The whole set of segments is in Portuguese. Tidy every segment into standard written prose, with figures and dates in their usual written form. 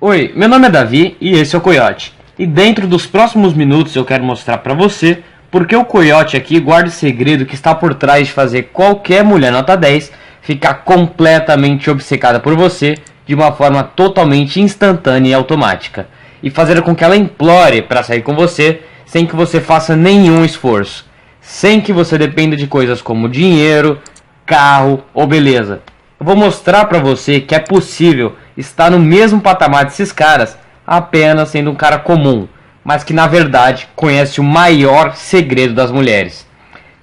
Oi, meu nome é Davi e esse é o Coiote. E dentro dos próximos minutos eu quero mostrar pra você porque o Coiote aqui guarda o segredo que está por trás de fazer qualquer mulher nota 10 ficar completamente obcecada por você de uma forma totalmente instantânea e automática. E fazer com que ela implore para sair com você sem que você faça nenhum esforço. Sem que você dependa de coisas como dinheiro, carro ou beleza. Eu vou mostrar pra você que é possível estar no mesmo patamar desses caras apenas sendo um cara comum, mas que na verdade conhece o maior segredo das mulheres.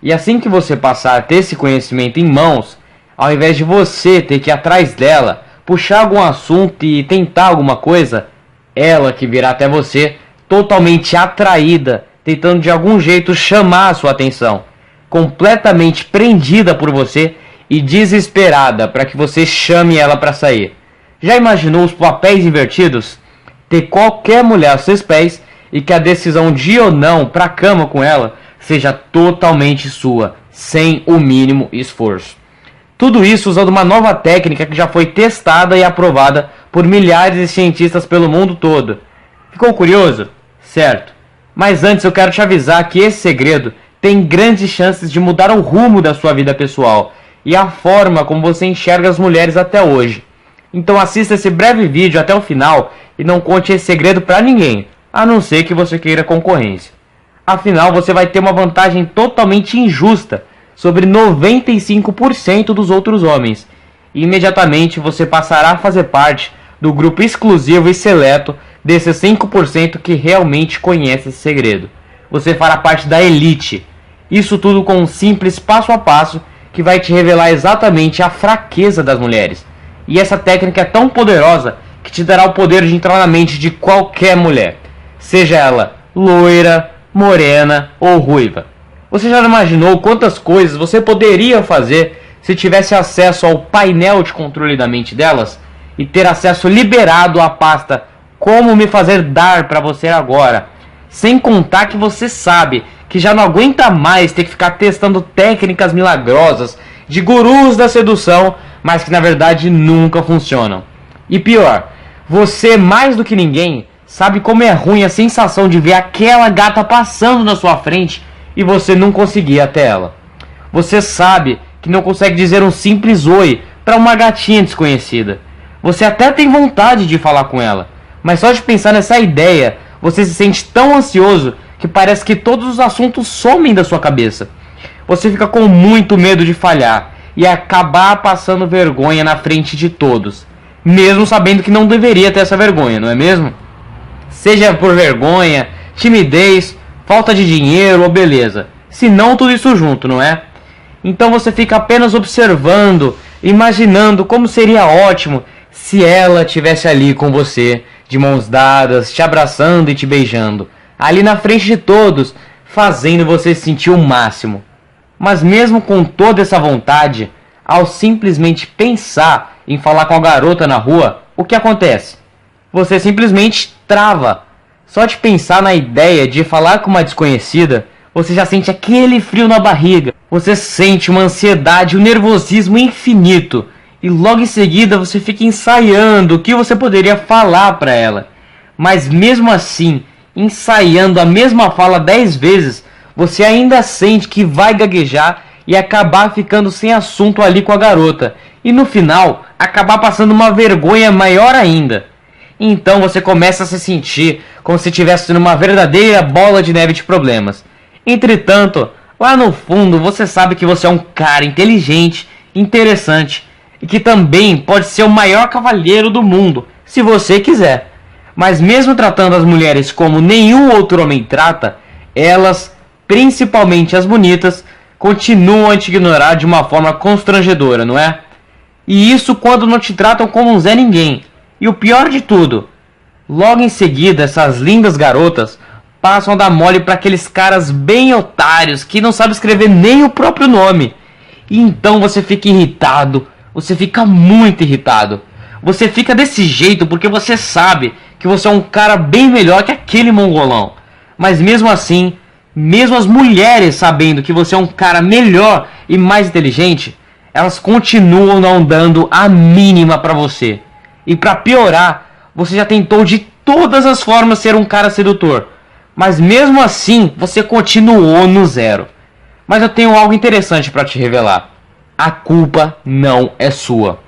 E assim que você passar a ter esse conhecimento em mãos, ao invés de você ter que ir atrás dela, puxar algum assunto e tentar alguma coisa, ela que virá até você totalmente atraída, tentando de algum jeito chamar a sua atenção, completamente prendida por você e desesperada para que você chame ela para sair. Já imaginou os papéis invertidos? Ter qualquer mulher aos seus pés e que a decisão de ir ou não para a cama com ela seja totalmente sua, sem o mínimo esforço. Tudo isso usando uma nova técnica que já foi testada e aprovada por milhares de cientistas pelo mundo todo. Ficou curioso? Certo. Mas antes eu quero te avisar que esse segredo tem grandes chances de mudar o rumo da sua vida pessoal e a forma como você enxerga as mulheres até hoje. Então assista esse breve vídeo até o final e não conte esse segredo para ninguém, a não ser que você queira concorrência. Afinal, você vai ter uma vantagem totalmente injusta sobre 95% dos outros homens. E imediatamente você passará a fazer parte do grupo exclusivo e seleto desses 5% que realmente conhece esse segredo. Você fará parte da elite. Isso tudo com um simples passo a passo que vai te revelar exatamente a fraqueza das mulheres. E essa técnica é tão poderosa que te dará o poder de entrar na mente de qualquer mulher, seja ela loira, morena ou ruiva. Você já imaginou quantas coisas você poderia fazer se tivesse acesso ao painel de controle da mente delas e ter acesso liberado à pasta Como me fazer dar para você agora? Sem contar que você sabe que já não aguenta mais ter que ficar testando técnicas milagrosas de gurus da sedução, mas que na verdade nunca funcionam. E pior, você mais do que ninguém sabe como é ruim a sensação de ver aquela gata passando na sua frente e você não conseguir até ela. Você sabe que não consegue dizer um simples oi para uma gatinha desconhecida. Você até tem vontade de falar com ela, mas só de pensar nessa ideia, você se sente tão ansioso que parece que todos os assuntos somem da sua cabeça. Você fica com muito medo de falhar e acabar passando vergonha na frente de todos, mesmo sabendo que não deveria ter essa vergonha, não é mesmo? Seja por vergonha, timidez, falta de dinheiro ou beleza, se não tudo isso junto, não é? Então você fica apenas observando, imaginando como seria ótimo se ela estivesse ali com você, de mãos dadas, te abraçando e te beijando, ali na frente de todos, fazendo você sentir o máximo. Mas mesmo com toda essa vontade, ao simplesmente pensar em falar com a garota na rua, o que acontece? Você simplesmente trava. Só de pensar na ideia de falar com uma desconhecida, você já sente aquele frio na barriga. Você sente uma ansiedade e um nervosismo infinito. E logo em seguida você fica ensaiando o que você poderia falar para ela. Mas mesmo assim, ensaiando a mesma fala 10 vezes, você ainda sente que vai gaguejar e acabar ficando sem assunto ali com a garota. E no final, acabar passando uma vergonha maior ainda. Então você começa a se sentir como se estivesse numa verdadeira bola de neve de problemas. Entretanto, lá no fundo você sabe que você é um cara inteligente, interessante e que também pode ser o maior cavalheiro do mundo, se você quiser. Mas mesmo tratando as mulheres como nenhum outro homem trata, elas, principalmente as bonitas, continuam a te ignorar de uma forma constrangedora, não é? E isso quando não te tratam como um Zé Ninguém. E o pior de tudo, logo em seguida essas lindas garotas passam a dar mole para aqueles caras bem otários que não sabem escrever nem o próprio nome. E então você fica irritado, você fica muito irritado. Você fica desse jeito porque você sabe que você é um cara bem melhor que aquele mongolão. Mas mesmo assim, mesmo as mulheres sabendo que você é um cara melhor e mais inteligente, elas continuam não dando a mínima pra você. E pra piorar, Você já tentou de todas as formas ser um cara sedutor, mas mesmo assim você continuou no zero. Mas eu tenho algo interessante para te revelar. A culpa não é sua.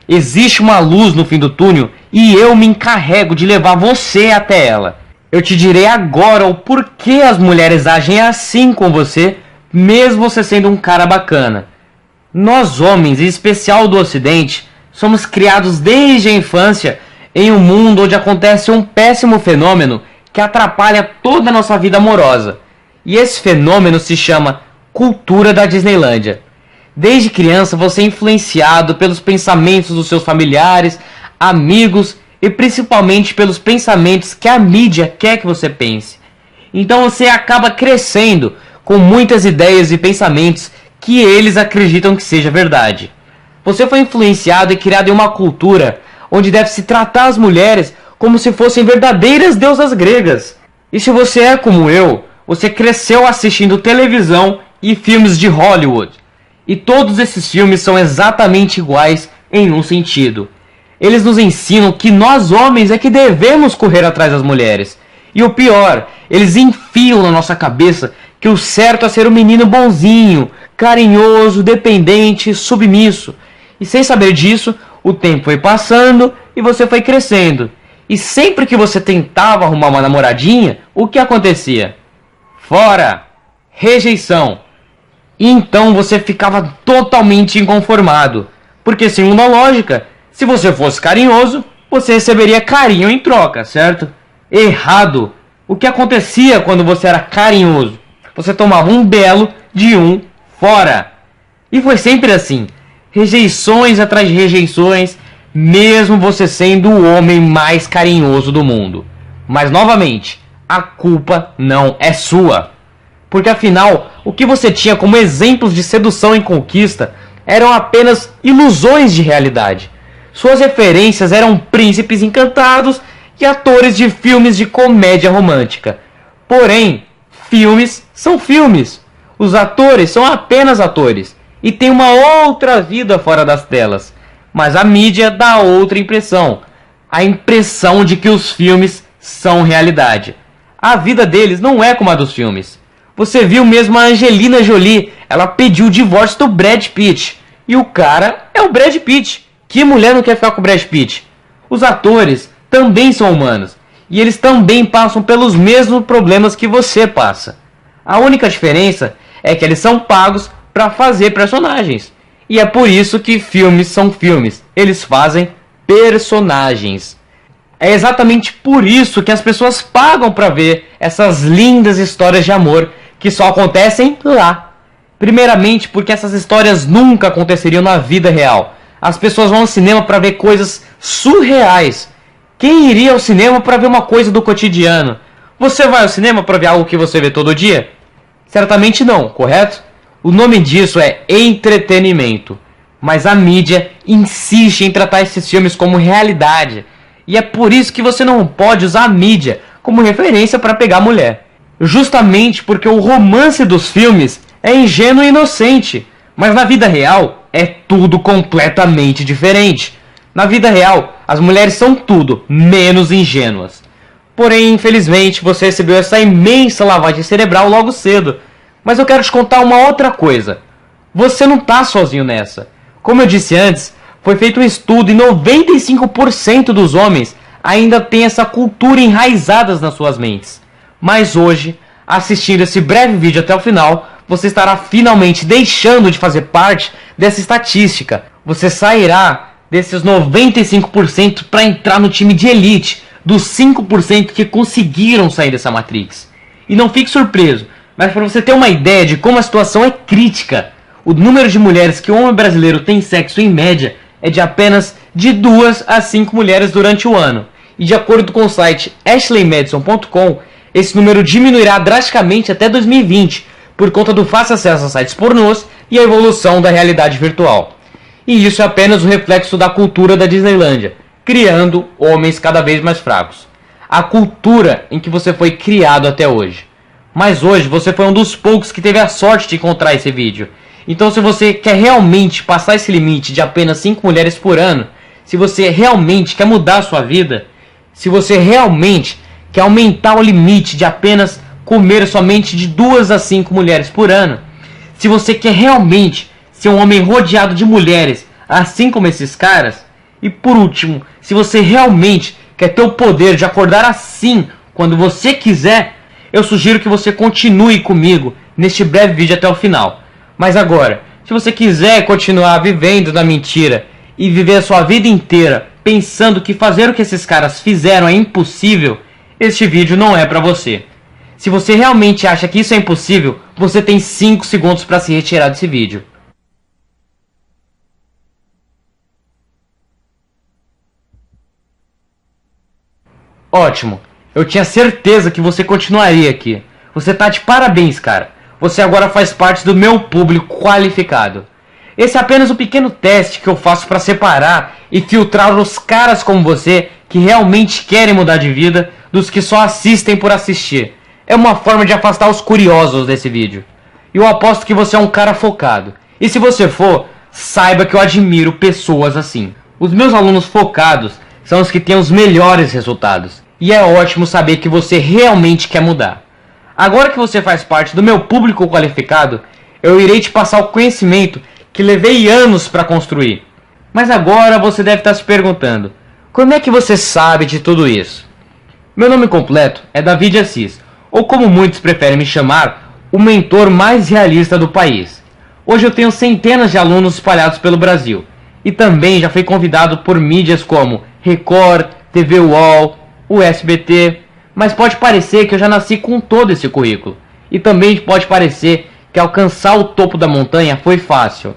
Existe uma luz no fim do túnel e eu me encarrego de levar você até ela. Eu te direi agora o porquê as mulheres agem assim com você, mesmo você sendo um cara bacana. Nós homens, em especial do Ocidente, somos criados desde a infância em um mundo onde acontece um péssimo fenômeno que atrapalha toda a nossa vida amorosa. E esse fenômeno se chama cultura da Disneylândia. Desde criança você é influenciado pelos pensamentos dos seus familiares, amigos e principalmente pelos pensamentos que a mídia quer que você pense. Então você acaba crescendo com muitas ideias e pensamentos que eles acreditam que seja verdade. Você foi influenciado e criado em uma cultura onde deve se tratar as mulheres como se fossem verdadeiras deusas gregas. E se você é como eu, você cresceu assistindo televisão e filmes de Hollywood. E todos esses filmes são exatamente iguais em um sentido. Eles nos ensinam que nós homens é que devemos correr atrás das mulheres. E o pior, eles enfiam na nossa cabeça que o certo é ser um menino bonzinho, carinhoso, dependente, submisso. E sem saber disso, o tempo foi passando e você foi crescendo. E sempre que você tentava arrumar uma namoradinha, o que acontecia? Fora! Rejeição! E então você ficava totalmente inconformado. Porque segundo a lógica, se você fosse carinhoso, você receberia carinho em troca, certo? Errado! O que acontecia quando você era carinhoso? Você tomava um belo de um fora. E foi sempre assim. Rejeições atrás de rejeições, mesmo você sendo o homem mais carinhoso do mundo. Mas novamente, a culpa não é sua. Porque afinal, o que você tinha como exemplos de sedução e conquista eram apenas ilusões de realidade. Suas referências eram príncipes encantados e atores de filmes de comédia romântica. Porém, filmes são filmes. Os atores são apenas atores e têm uma outra vida fora das telas. Mas a mídia dá outra impressão. A impressão de que os filmes são realidade. A vida deles não é como a dos filmes. Você viu mesmo a Angelina Jolie, ela pediu o divórcio do Brad Pitt. E o cara é o Brad Pitt. Que mulher não quer ficar com o Brad Pitt? Os atores também são humanos. E eles também passam pelos mesmos problemas que você passa. A única diferença é que eles são pagos para fazer personagens. E é por isso que filmes são filmes. Eles fazem personagens. É exatamente por isso que as pessoas pagam para ver essas lindas histórias de amor que só acontecem lá. Primeiramente porque essas histórias nunca aconteceriam na vida real. As pessoas vão ao cinema para ver coisas surreais. Quem iria ao cinema para ver uma coisa do cotidiano? Você vai ao cinema para ver algo que você vê todo dia? Certamente não, correto? O nome disso é entretenimento. Mas a mídia insiste em tratar esses filmes como realidade. E é por isso que você não pode usar a mídia como referência para pegar mulher. Justamente porque o romance dos filmes é ingênuo e inocente. Mas na vida real é tudo completamente diferente. Na vida real, as mulheres são tudo menos ingênuas. Porém, infelizmente, você recebeu essa imensa lavagem cerebral logo cedo. Mas eu quero te contar uma outra coisa. Você não está sozinho nessa. Como eu disse antes, foi feito um estudo e 95% dos homens ainda têm essa cultura enraizada nas suas mentes. Mas hoje, assistindo esse breve vídeo até o final, você estará finalmente deixando de fazer parte dessa estatística. Você sairá desses 95% para entrar no time de elite, dos 5% que conseguiram sair dessa Matrix. E não fique surpreso, mas para você ter uma ideia de como a situação é crítica, o número de mulheres que o homem brasileiro tem sexo em média é de apenas de 2 a 5 mulheres durante o ano. E de acordo com o site ashleymadison.com, esse número diminuirá drasticamente até 2020, por conta do fácil acesso a sites pornôs e a evolução da realidade virtual. E isso é apenas o reflexo da cultura da Disneylândia, criando homens cada vez mais fracos. A cultura em que você foi criado até hoje. Mas hoje você foi um dos poucos que teve a sorte de encontrar esse vídeo. Então se você quer realmente passar esse limite de apenas 5 mulheres por ano, se você realmente quer mudar a sua vida, Se você realmente quer aumentar o limite de apenas comer somente de 2 a 5 mulheres por ano, se você quer realmente ser um homem rodeado de mulheres, assim como esses caras, e por último, se você realmente quer ter o poder de acordar assim quando você quiser, eu sugiro que você continue comigo neste breve vídeo até o final. Mas agora, se você quiser continuar vivendo na mentira e viver a sua vida inteira pensando que fazer o que esses caras fizeram é impossível, este vídeo não é pra você. Se você realmente acha que isso é impossível, você tem 5 segundos para se retirar desse vídeo. Ótimo, eu tinha certeza que você continuaria aqui. Você tá de parabéns, cara. Você agora faz parte do meu público qualificado. Esse é apenas um pequeno teste que eu faço para separar e filtrar os caras como você que realmente querem mudar de vida dos que só assistem por assistir. É uma forma de afastar os curiosos desse vídeo. E eu aposto que você é um cara focado. E se você for, saiba que eu admiro pessoas assim. Os meus alunos focados são os que têm os melhores resultados. E é ótimo saber que você realmente quer mudar. Agora que você faz parte do meu público qualificado, eu irei te passar o conhecimento que levei anos para construir. Mas agora você deve estar se perguntando, como é que você sabe de tudo isso? Meu nome completo é Davi de Assis, ou como muitos preferem me chamar, o mentor mais realista do país. Hoje eu tenho centenas de alunos espalhados pelo Brasil, e também já fui convidado por mídias como Record, TV UOL, o SBT, mas pode parecer que eu já nasci com todo esse currículo. E também pode parecer que alcançar o topo da montanha foi fácil.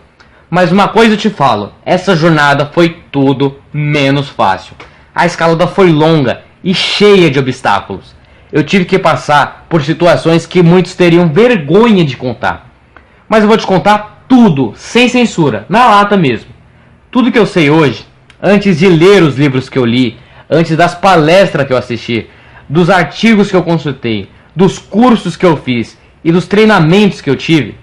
Mas uma coisa eu te falo, essa jornada foi tudo menos fácil. A escalada foi longa e cheia de obstáculos. Eu tive que passar por situações que muitos teriam vergonha de contar. Mas eu vou te contar tudo, sem censura, na lata mesmo. Tudo que eu sei hoje, antes de ler os livros que eu li, antes das palestras que eu assisti, dos artigos que eu consultei, dos cursos que eu fiz e dos treinamentos que eu tive,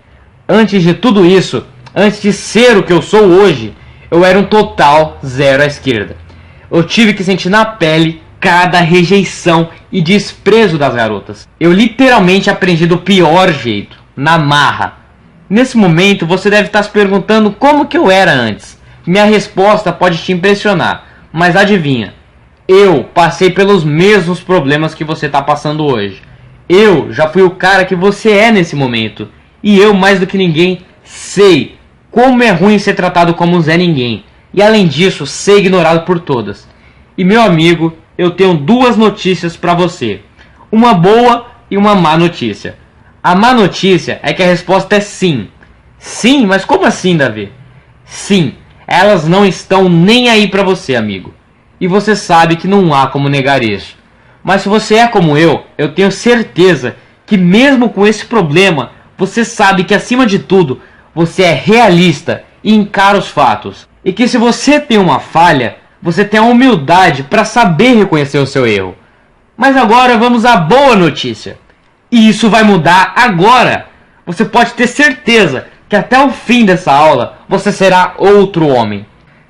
antes de tudo isso, antes de ser o que eu sou hoje, eu era um total zero à esquerda. Eu tive que sentir na pele cada rejeição e desprezo das garotas. Eu literalmente aprendi do pior jeito, na marra. Nesse momento você deve estar se perguntando como que eu era antes. Minha resposta pode te impressionar, mas adivinha? Eu passei pelos mesmos problemas que você está passando hoje. Eu já fui o cara que você é nesse momento. E eu, mais do que ninguém, sei como é ruim ser tratado como um Zé Ninguém. E além disso, ser ignorado por todas. E meu amigo, eu tenho 2 notícias para você. Uma boa e uma má notícia. A má notícia é que a resposta é sim. Sim? Mas como assim, Davi? Sim, elas não estão nem aí para você, amigo. E você sabe que não há como negar isso. Mas se você é como eu tenho certeza que mesmo com esse problema, você sabe que acima de tudo, você é realista e encara os fatos. E que se você tem uma falha, você tem a humildade para saber reconhecer o seu erro. Mas agora vamos à boa notícia. E isso vai mudar agora. Você pode ter certeza que até o fim dessa aula, você será outro homem.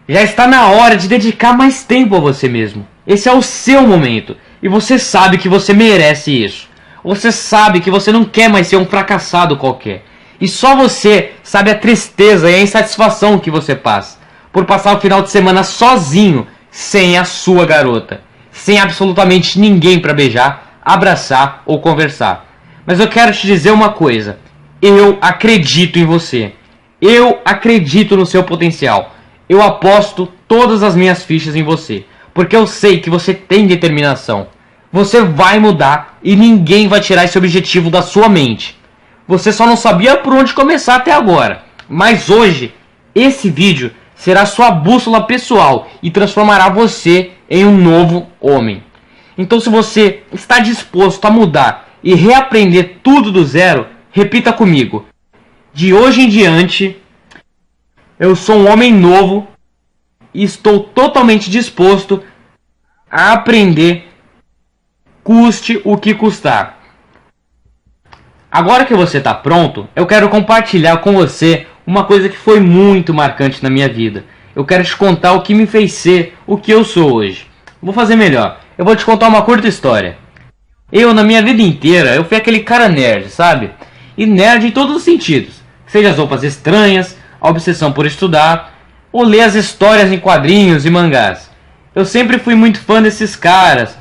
Já está na hora de dedicar mais tempo a você mesmo. Esse é o seu momento. E você sabe que você merece isso. Você sabe que você não quer mais ser um fracassado qualquer. E só você sabe a tristeza e a insatisfação que você passa por passar o final de semana sozinho, sem a sua garota. Sem absolutamente ninguém para beijar, abraçar ou conversar. Mas eu quero te dizer uma coisa. Eu acredito em você. Eu acredito no seu potencial. Eu aposto todas as minhas fichas em você. Porque eu sei que você tem determinação. Você vai mudar e ninguém vai tirar esse objetivo da sua mente. Você só não sabia por onde começar até agora. Mas hoje, esse vídeo será sua bússola pessoal e transformará você em um novo homem. Então se você está disposto a mudar e reaprender tudo do zero, repita comigo. De hoje em diante, eu sou um homem novo e estou totalmente disposto a aprender, custe o que custar. Agora que você está pronto, eu quero compartilhar com você uma coisa que foi muito marcante na minha vida. Eu quero te contar o que me fez ser o que eu sou hoje. Vou fazer melhor. eu vou te contar uma curta história. Eu, na minha vida inteira, eu fui aquele cara nerd, sabe? E nerd em todos os sentidos. Seja as roupas estranhas, a obsessão por estudar, ou ler as histórias em quadrinhos e mangás. Eu sempre fui muito fã desses caras,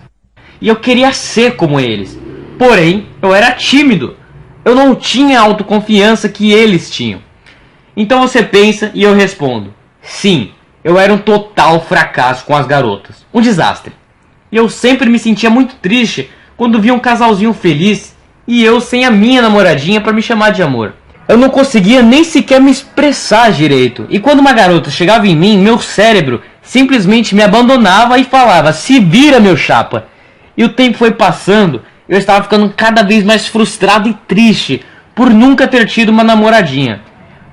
e eu queria ser como eles. Porém, eu era tímido. Eu não tinha a autoconfiança que eles tinham. Então você pensa e eu respondo. Sim, eu era um total fracasso com as garotas. Um desastre. E eu sempre me sentia muito triste quando via um casalzinho feliz e eu sem a minha namoradinha para me chamar de amor. Eu não conseguia nem sequer me expressar direito. E quando uma garota chegava em mim, meu cérebro simplesmente me abandonava e falava: se vira, meu chapa. E o tempo foi passando, eu estava ficando cada vez mais frustrado e triste por nunca ter tido uma namoradinha.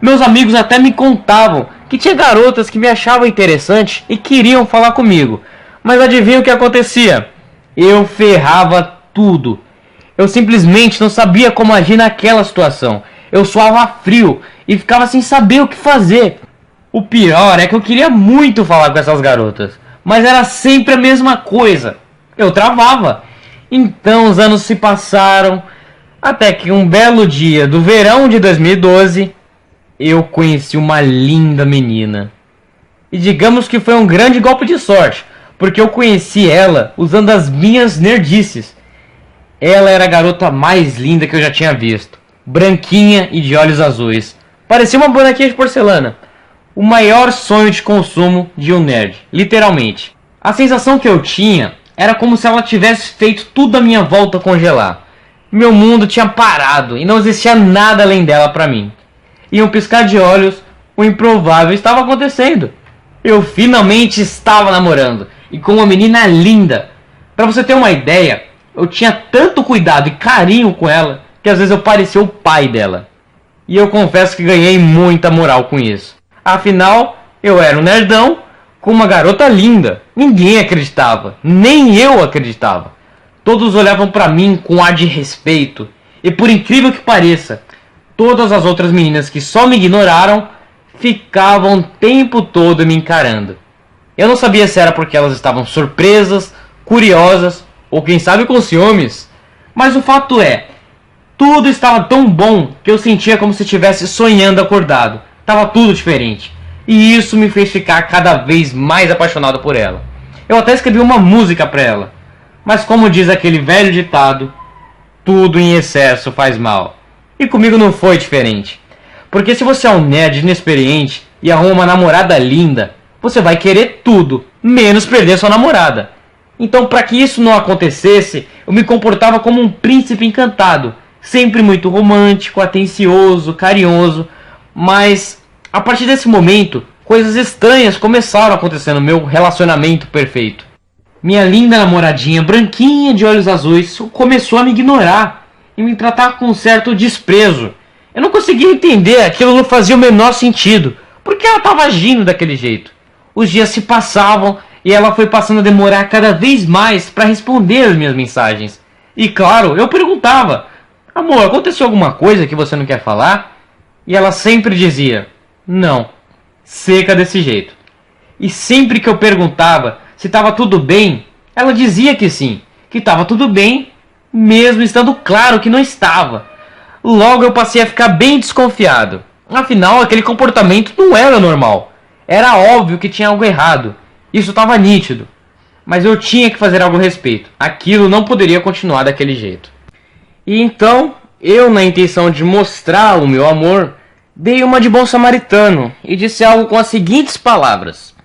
Meus amigos até me contavam que tinha garotas que me achavam interessante e queriam falar comigo. Mas adivinha o que acontecia? Eu ferrava tudo. Eu simplesmente não sabia como agir naquela situação. Eu suava frio e ficava sem saber o que fazer. O pior é que eu queria muito falar com essas garotas, mas era sempre a mesma coisa. Eu travava. Então os anos se passaram, até que um belo dia do verão de 2012, eu conheci uma linda menina. E digamos que foi um grande golpe de sorte, porque eu conheci ela usando as minhas nerdices. Ela era a garota mais linda que eu já tinha visto. Branquinha e de olhos azuis. Parecia uma bonequinha de porcelana. O maior sonho de consumo de um nerd, literalmente. A sensação que eu tinha era como se ela tivesse feito tudo à minha volta congelar. Meu mundo tinha parado e não existia nada além dela pra mim. Em um piscar de olhos, o improvável estava acontecendo. Eu finalmente estava namorando, e com uma menina linda. Pra você ter uma ideia, eu tinha tanto cuidado e carinho com ela, que às vezes eu parecia o pai dela. E eu confesso que ganhei muita moral com isso. Afinal, eu era um nerdão com uma garota linda. Ninguém acreditava, nem eu acreditava. Todos olhavam pra mim com ar de respeito. E por incrível que pareça, todas as outras meninas que só me ignoraram ficavam o tempo todo me encarando. Eu não sabia se era porque elas estavam surpresas, curiosas ou quem sabe com ciúmes. Mas o fato é, tudo estava tão bom que eu sentia como se estivesse sonhando acordado. Tava tudo diferente. E isso me fez ficar cada vez mais apaixonado por ela. Eu até escrevi uma música pra ela. Mas como diz aquele velho ditado, tudo em excesso faz mal. E comigo não foi diferente. Porque se você é um nerd inexperiente e arruma uma namorada linda, você vai querer tudo, menos perder sua namorada. Então, para que isso não acontecesse, eu me comportava como um príncipe encantado. Sempre muito romântico, atencioso, carinhoso. Mas, a partir desse momento, coisas estranhas começaram a acontecer no meu relacionamento perfeito. Minha linda namoradinha branquinha de olhos azuis começou a me ignorar e me tratar com um certo desprezo. Eu não conseguia entender, aquilo não fazia o menor sentido. Por que ela estava agindo daquele jeito? Os dias se passavam e ela foi passando a demorar cada vez mais para responder as minhas mensagens. E claro, eu perguntava: amor, aconteceu alguma coisa que você não quer falar? E ela sempre dizia: não, seca desse jeito. E sempre que eu perguntava se estava tudo bem, ela dizia que sim, que estava tudo bem, mesmo estando claro que não estava. Logo eu passei a ficar bem desconfiado. Afinal, aquele comportamento não era normal. Era óbvio que tinha algo errado. Isso estava nítido. Mas eu tinha que fazer algo a respeito. Aquilo não poderia continuar daquele jeito. E então, eu, na intenção de mostrar o meu amor, dei uma de bom samaritano e disse algo com as seguintes palavras: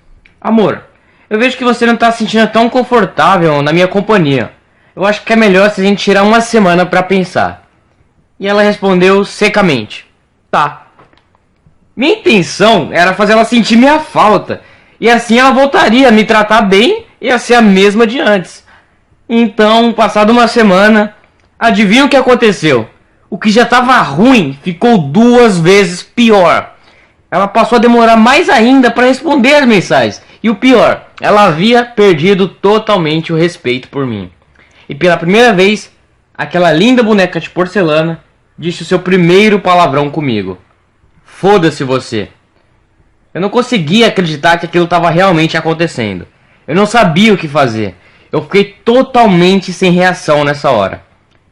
amor, eu vejo que você não está se sentindo tão confortável na minha companhia. Eu acho que é melhor se a gente tirar uma semana para pensar. E ela respondeu secamente: tá. Minha intenção era fazer ela sentir minha falta, e assim ela voltaria a me tratar bem e a ser a mesma de antes. Então, passada uma semana, adivinha o que aconteceu? O que já estava ruim ficou 2 vezes pior. Ela passou a demorar mais ainda para responder as mensagens. E o pior, ela havia perdido totalmente o respeito por mim. E pela primeira vez, aquela linda boneca de porcelana disse o seu primeiro palavrão comigo: foda-se você. Eu não conseguia acreditar que aquilo estava realmente acontecendo. Eu não sabia o que fazer. Eu fiquei totalmente sem reação nessa hora.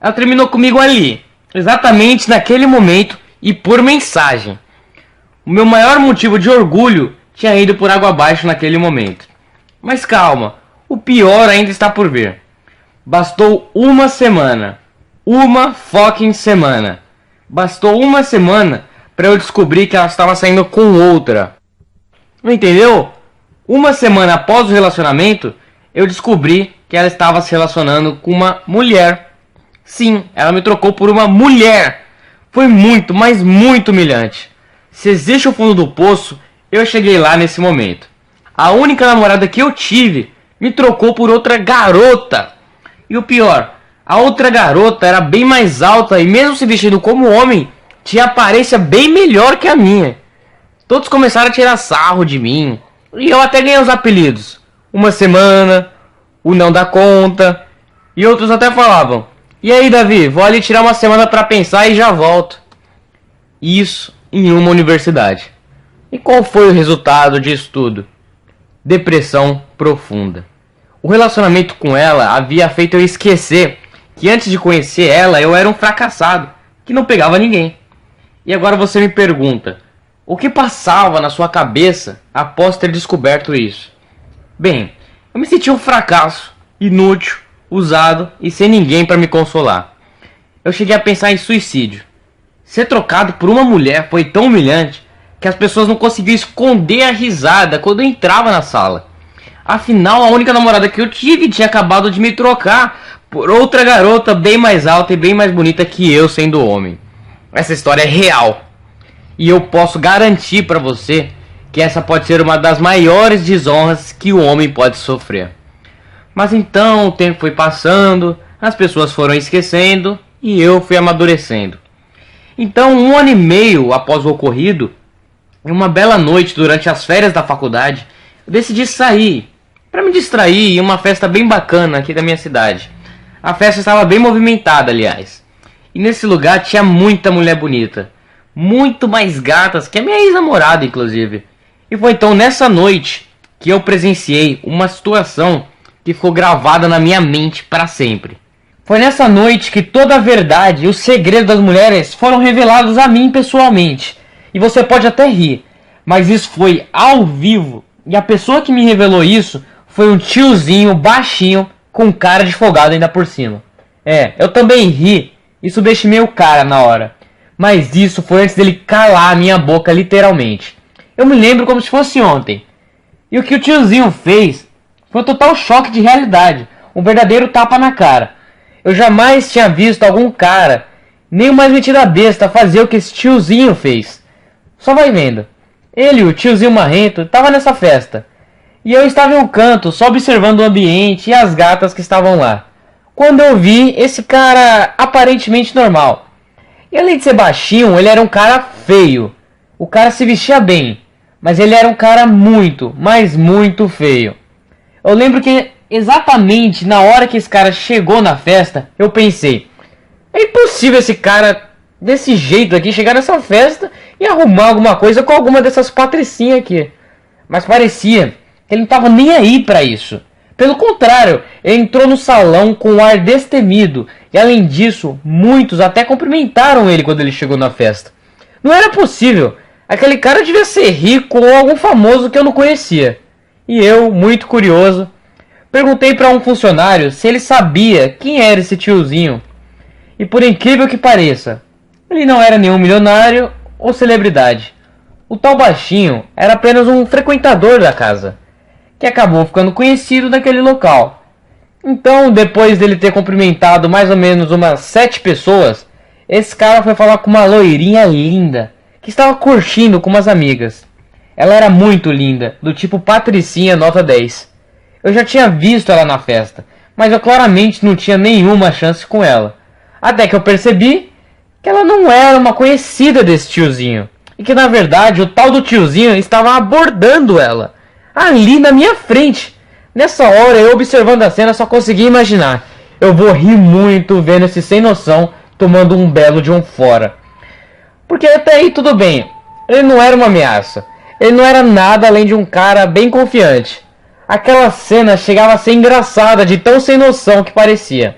Ela terminou comigo ali, exatamente naquele momento e por mensagem. O meu maior motivo de orgulho tinha ido por água abaixo naquele momento. Mas calma, o pior ainda está por vir. Bastou uma semana. Uma fucking semana. Bastou uma semana para eu descobrir que ela estava saindo com outra. Não entendeu? Uma semana após o relacionamento, eu descobri que ela estava se relacionando com uma mulher. Sim, ela me trocou por uma mulher. Foi muito, mas muito humilhante. Se existe o fundo do poço, eu cheguei lá nesse momento. A única namorada que eu tive me trocou por outra garota. E o pior, a outra garota era bem mais alta e mesmo se vestindo como homem, tinha aparência bem melhor que a minha. Todos começaram a tirar sarro de mim. E eu até ganhei os apelidos. Uma semana, o não dá conta. E outros até falavam: e aí, Davi, vou ali tirar uma semana pra pensar e já volto. Isso em uma universidade. E qual foi o resultado disso tudo? Depressão profunda. O relacionamento com ela havia feito eu esquecer que antes de conhecer ela eu era um fracassado, que não pegava ninguém. E agora você me pergunta, o que passava na sua cabeça após ter descoberto isso? Bem, eu me senti um fracasso, inútil, usado e sem ninguém para me consolar. Eu cheguei a pensar em suicídio. Ser trocado por uma mulher foi tão humilhante que as pessoas não conseguiam esconder a risada quando eu entrava na sala. Afinal, a única namorada que eu tive tinha acabado de me trocar por outra garota bem mais alta e bem mais bonita que eu sendo homem. Essa história é real. E eu posso garantir para você que essa pode ser uma das maiores desonras que o homem pode sofrer. Mas então o tempo foi passando, as pessoas foram esquecendo e eu fui amadurecendo. Então, 1 ano e meio após o ocorrido, em uma bela noite durante as férias da faculdade, eu decidi sair para me distrair em uma festa bem bacana aqui da minha cidade. A festa estava bem movimentada, aliás. E nesse lugar tinha muita mulher bonita. Muito mais gatas que a minha ex-namorada, inclusive. E foi então nessa noite que eu presenciei uma situação que ficou gravada na minha mente para sempre. Foi nessa noite que toda a verdade e o segredo das mulheres foram revelados a mim pessoalmente. E você pode até rir, mas isso foi ao vivo. E a pessoa que me revelou isso foi um tiozinho baixinho com cara de folgado ainda por cima. Eu também ri e subestimei o cara na hora. Mas isso foi antes dele calar a minha boca literalmente. Eu me lembro como se fosse ontem. E o que o tiozinho fez foi um total choque de realidade. Um verdadeiro tapa na cara. Eu jamais tinha visto algum cara, nem o mais metido a besta, fazer o que esse tiozinho fez. Só vai vendo. Ele, o tiozinho marrento, estava nessa festa. E eu estava em um canto, só observando o ambiente e as gatas que estavam lá. Quando eu vi esse cara aparentemente normal. E além de ser baixinho, ele era um cara feio. O cara se vestia bem, mas ele era um cara muito, mas muito feio. Eu lembro que exatamente na hora que esse cara chegou na festa, eu pensei: é impossível esse cara desse jeito aqui chegar nessa festa e arrumar alguma coisa com alguma dessas patricinhas aqui. Mas parecia que ele não estava nem aí para isso. Pelo contrário, ele entrou no salão com um ar destemido. E além disso, muitos até cumprimentaram ele quando ele chegou na festa. Não era possível. Aquele cara devia ser rico ou algum famoso que eu não conhecia. E eu, muito curioso, perguntei para um funcionário se ele sabia quem era esse tiozinho. E por incrível que pareça, ele não era nenhum milionário ou celebridade. O tal baixinho era apenas um frequentador da casa, que acabou ficando conhecido naquele local. Então, depois dele ter cumprimentado mais ou menos umas 7 pessoas, esse cara foi falar com uma loirinha linda, que estava curtindo com umas amigas. Ela era muito linda, do tipo patricinha nota 10. Eu já tinha visto ela na festa, mas eu claramente não tinha nenhuma chance com ela. Até que eu percebi que ela não era uma conhecida desse tiozinho. E que na verdade o tal do tiozinho estava abordando ela, ali na minha frente. Nessa hora, eu observando a cena, só consegui imaginar: eu vou rir muito vendo esse sem noção tomando um belo de um fora. Porque até aí tudo bem, ele não era uma ameaça. Ele não era nada além de um cara bem confiante. Aquela cena chegava a ser engraçada de tão sem noção que parecia.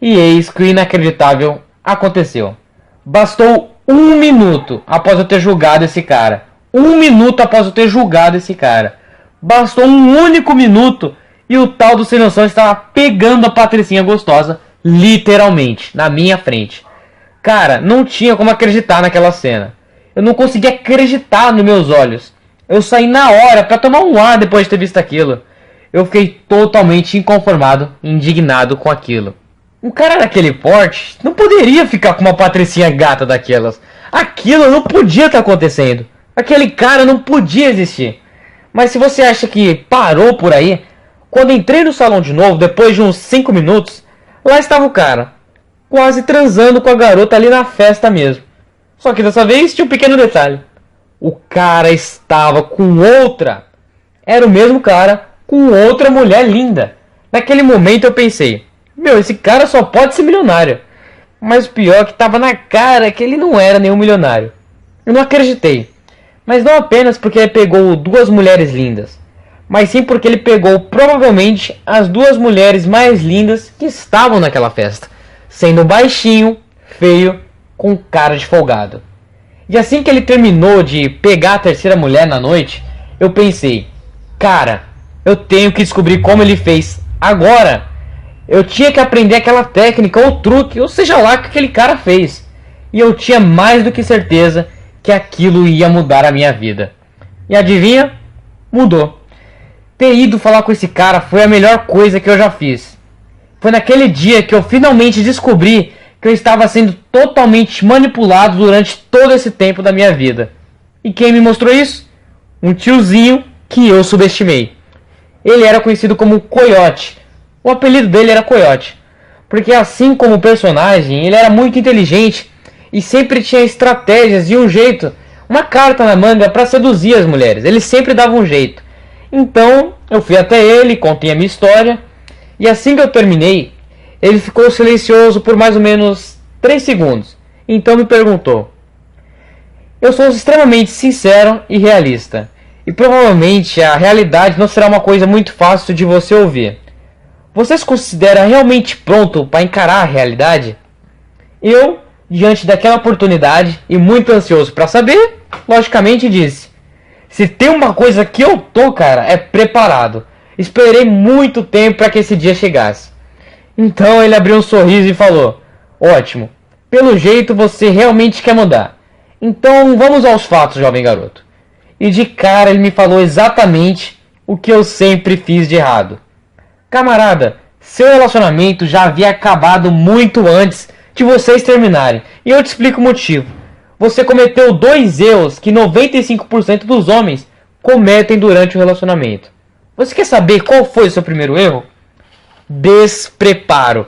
E eis que o inacreditável aconteceu. Bastou 1 minuto após eu ter julgado esse cara. 1 minuto após eu ter julgado esse cara. Bastou um único minuto e o tal do sem noção estava pegando a Patricinha gostosa, literalmente, na minha frente. Cara, não tinha como acreditar naquela cena. Eu não conseguia acreditar nos meus olhos. Eu saí na hora para tomar um ar depois de ter visto aquilo. Eu fiquei totalmente inconformado, indignado com aquilo. Um cara daquele porte não poderia ficar com uma Patricinha gata daquelas. Aquilo não podia estar acontecendo. Aquele cara não podia existir. Mas se você acha que parou por aí, quando entrei no salão de novo, depois de uns 5 minutos, lá estava o cara, quase transando com a garota ali na festa mesmo. Só que dessa vez tinha um pequeno detalhe. O cara estava com outra. Era o mesmo cara com outra mulher linda. Naquele momento eu pensei, meu, esse cara só pode ser milionário. Mas o pior é que estava na cara que ele não era nenhum milionário. Eu não acreditei. Mas não apenas porque ele pegou 2 mulheres lindas, mas sim porque ele pegou provavelmente as 2 mulheres mais lindas que estavam naquela festa, sendo baixinho, feio, com cara de folgado. E assim que ele terminou de pegar a terceira mulher na noite, eu pensei, cara, eu tenho que descobrir como ele fez agora. Eu tinha que aprender aquela técnica ou truque, ou seja lá que aquele cara fez. E eu tinha mais do que certeza que aquilo ia mudar a minha vida. E adivinha? Mudou. Ter ido falar com esse cara foi a melhor coisa que eu já fiz. Foi naquele dia que eu finalmente descobri que eu estava sendo totalmente manipulado durante todo esse tempo da minha vida. E quem me mostrou isso? Um tiozinho que eu subestimei. Ele era conhecido como Coiote. O apelido dele era Coiote, porque assim como o personagem, ele era muito inteligente e sempre tinha estratégias e um jeito, uma carta na manga para seduzir as mulheres. Ele sempre dava um jeito. Então eu fui até ele, contei a minha história e assim que eu terminei, ele ficou silencioso por mais ou menos 3 segundos. Então me perguntou: eu sou extremamente sincero e realista, e provavelmente a realidade não será uma coisa muito fácil de você ouvir. Você se considera realmente pronto para encarar a realidade? Eu, diante daquela oportunidade e muito ansioso para saber, logicamente disse: se tem uma coisa que eu tô, cara, é preparado. Esperei muito tempo para que esse dia chegasse. Então ele abriu um sorriso e falou: ótimo, pelo jeito você realmente quer mudar. Então vamos aos fatos, jovem garoto. E de cara ele me falou exatamente o que eu sempre fiz de errado. Camarada, seu relacionamento já havia acabado muito antes de vocês terminarem. E eu te explico o motivo. Você cometeu 2 erros que 95% dos homens cometem durante o relacionamento. Você quer saber qual foi o seu primeiro erro? Despreparo.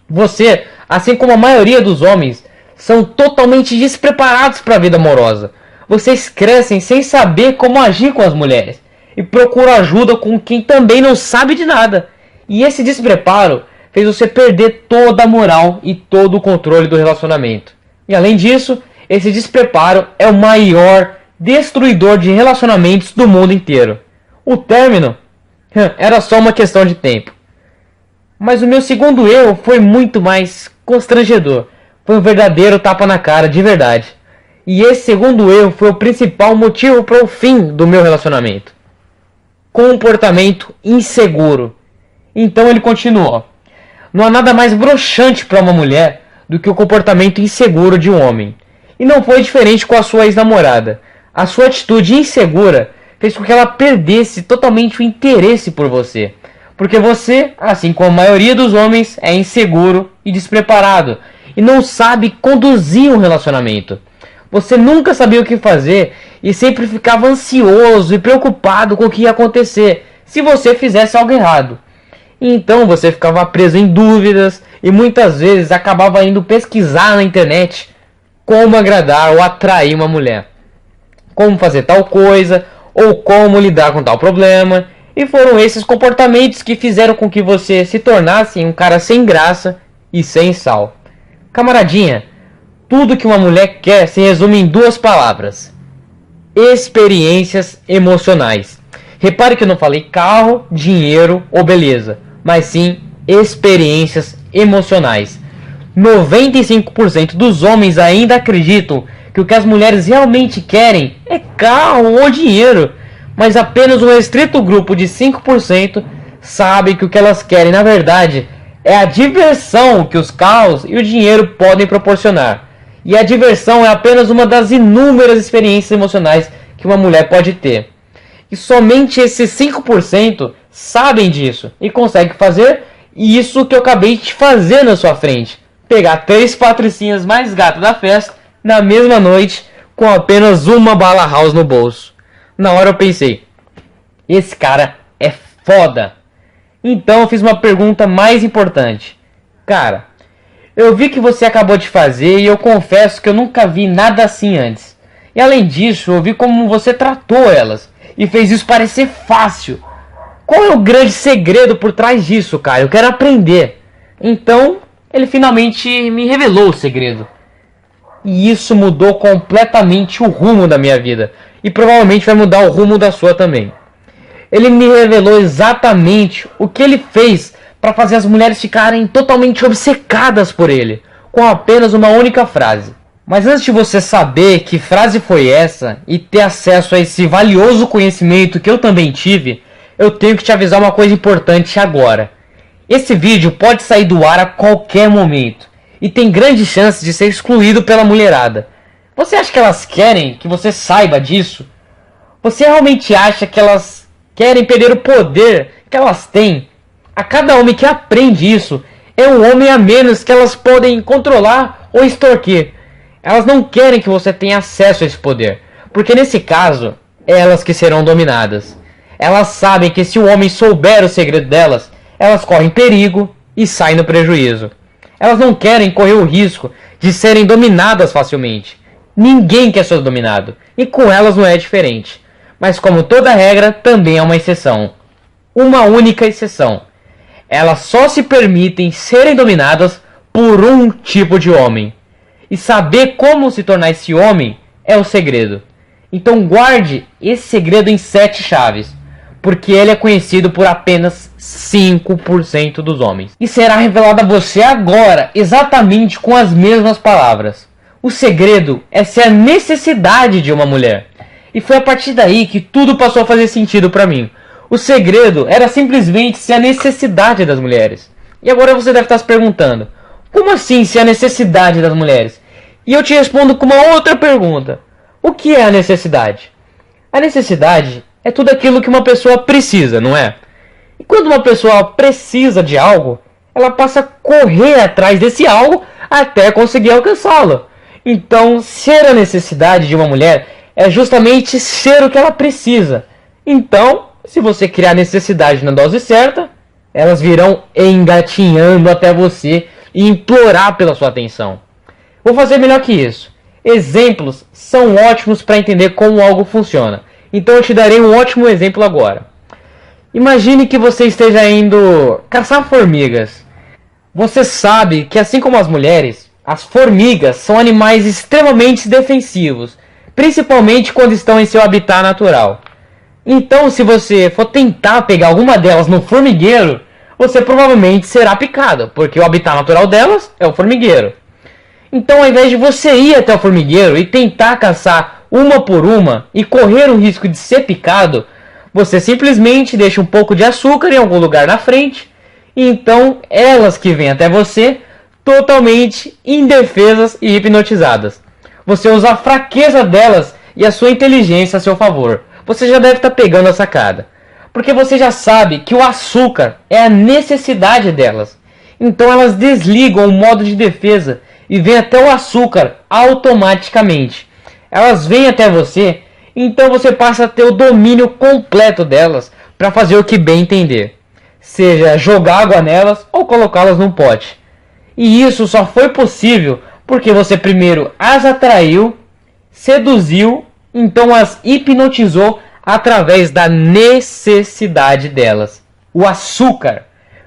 Você, assim como a maioria dos homens, são totalmente despreparados para a vida amorosa. Vocês crescem sem saber como agir com as mulheres e procuram ajuda com quem também não sabe de nada. E esse despreparo fez você perder toda a moral e todo o controle do relacionamento. E além disso, esse despreparo é o maior destruidor de relacionamentos do mundo inteiro. O término era só uma questão de tempo. Mas o meu segundo erro foi muito mais constrangedor. Foi um verdadeiro tapa na cara, de verdade. E esse segundo erro foi o principal motivo para o fim do meu relacionamento. Comportamento inseguro. Então ele continuou: não há nada mais broxante para uma mulher do que o comportamento inseguro de um homem. E não foi diferente com a sua ex-namorada. A sua atitude insegura fez com que ela perdesse totalmente o interesse por você. Porque você, assim como a maioria dos homens, é inseguro e despreparado e não sabe conduzir um relacionamento. Você nunca sabia o que fazer e sempre ficava ansioso e preocupado com o que ia acontecer se você fizesse algo errado. Então você ficava preso em dúvidas e muitas vezes acabava indo pesquisar na internet como agradar ou atrair uma mulher, como fazer tal coisa ou como lidar com tal problema. E foram esses comportamentos que fizeram com que você se tornasse um cara sem graça e sem sal. Camaradinha, tudo que uma mulher quer se resume em 2 palavras: experiências emocionais. Repare que eu não falei carro, dinheiro ou beleza, mas sim experiências emocionais. 95% dos homens ainda acreditam que o que as mulheres realmente querem é carro ou dinheiro, mas apenas um restrito grupo de 5% sabe que o que elas querem, na verdade, é a diversão que os carros e o dinheiro podem proporcionar. E a diversão é apenas uma das inúmeras experiências emocionais que uma mulher pode ter. E somente esses 5% sabem disso e conseguem fazer isso que eu acabei de fazer na sua frente. Pegar 3 patricinhas mais gatas da festa na mesma noite com apenas uma bala house no bolso. Na hora eu pensei, esse cara é foda. Então eu fiz uma pergunta mais importante. Cara, eu vi que você acabou de fazer e eu confesso que eu nunca vi nada assim antes. E além disso, eu vi como você tratou elas e fez isso parecer fácil. Qual é o grande segredo por trás disso, cara? Eu quero aprender. Então, ele finalmente me revelou o segredo. E isso mudou completamente o rumo da minha vida. E provavelmente vai mudar o rumo da sua também. Ele me revelou exatamente o que ele fez para fazer as mulheres ficarem totalmente obcecadas por ele, com apenas uma única frase. Mas antes de você saber que frase foi essa e ter acesso a esse valioso conhecimento que eu também tive, eu tenho que te avisar uma coisa importante agora. Esse vídeo pode sair do ar a qualquer momento e tem grande chance de ser excluído pela mulherada. Você acha que elas querem que você saiba disso? Você realmente acha que elas querem perder o poder que elas têm? A cada homem que aprende isso, é um homem a menos que elas podem controlar ou extorquir. Elas não querem que você tenha acesso a esse poder, porque nesse caso, é elas que serão dominadas. Elas sabem que se o homem souber o segredo delas, elas correm perigo e saem no prejuízo. Elas não querem correr o risco de serem dominadas facilmente. Ninguém quer ser dominado, e com elas não é diferente. Mas como toda regra, também há uma exceção. Uma única exceção. Elas só se permitem serem dominadas por um tipo de homem. E saber como se tornar esse homem é o segredo. Então guarde esse segredo em 7 chaves, porque ele é conhecido por apenas 5% dos homens. E será revelado a você agora, exatamente com as mesmas palavras. O segredo é ser a necessidade de uma mulher. E foi a partir daí que tudo passou a fazer sentido para mim. O segredo era simplesmente ser a necessidade das mulheres. E agora você deve estar se perguntando, como assim ser a necessidade das mulheres? E eu te respondo com uma outra pergunta. O que é a necessidade? A necessidade é tudo aquilo que uma pessoa precisa, não é? E quando uma pessoa precisa de algo, ela passa a correr atrás desse algo até conseguir alcançá-lo. Então, ser a necessidade de uma mulher é justamente ser o que ela precisa. Então, se você criar necessidade na dose certa, elas virão engatinhando até você e implorar pela sua atenção. Vou fazer melhor que isso. Exemplos são ótimos para entender como algo funciona. Então eu te darei um ótimo exemplo agora. Imagine que você esteja indo caçar formigas. Você sabe que, assim como as mulheres, as formigas são animais extremamente defensivos, principalmente quando estão em seu habitat natural. Então, se você for tentar pegar alguma delas no formigueiro, você provavelmente será picado, porque o habitat natural delas é o formigueiro. Então, ao invés de você ir até o formigueiro e tentar caçar uma por uma e correr o risco de ser picado, você simplesmente deixa um pouco de açúcar em algum lugar na frente, e então elas que vêm até você totalmente indefesas e hipnotizadas. Você usa a fraqueza delas e a sua inteligência a seu favor. Você já deve estar pegando a sacada, porque você já sabe que o açúcar é a necessidade delas. Então elas desligam o modo de defesa e vêm até o açúcar automaticamente. Elas vêm até você, então você passa a ter o domínio completo delas para fazer o que bem entender. Seja jogar água nelas ou colocá-las num pote. E isso só foi possível porque você primeiro as atraiu, seduziu, então as hipnotizou através da necessidade delas. O açúcar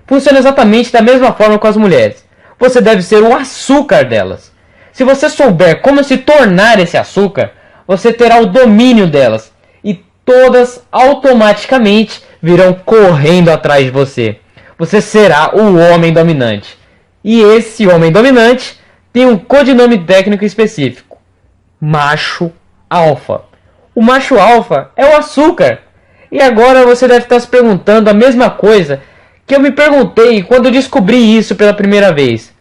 funciona exatamente da mesma forma com as mulheres. Você deve ser o açúcar delas. Se você souber como se tornar esse açúcar, você terá o domínio delas. E todas automaticamente virão correndo atrás de você. Você será o homem dominante. E esse homem dominante tem um codinome técnico específico: macho alfa. O macho alfa é o açúcar. E agora você deve estar se perguntando a mesma coisa que eu me perguntei quando descobri isso pela primeira vez.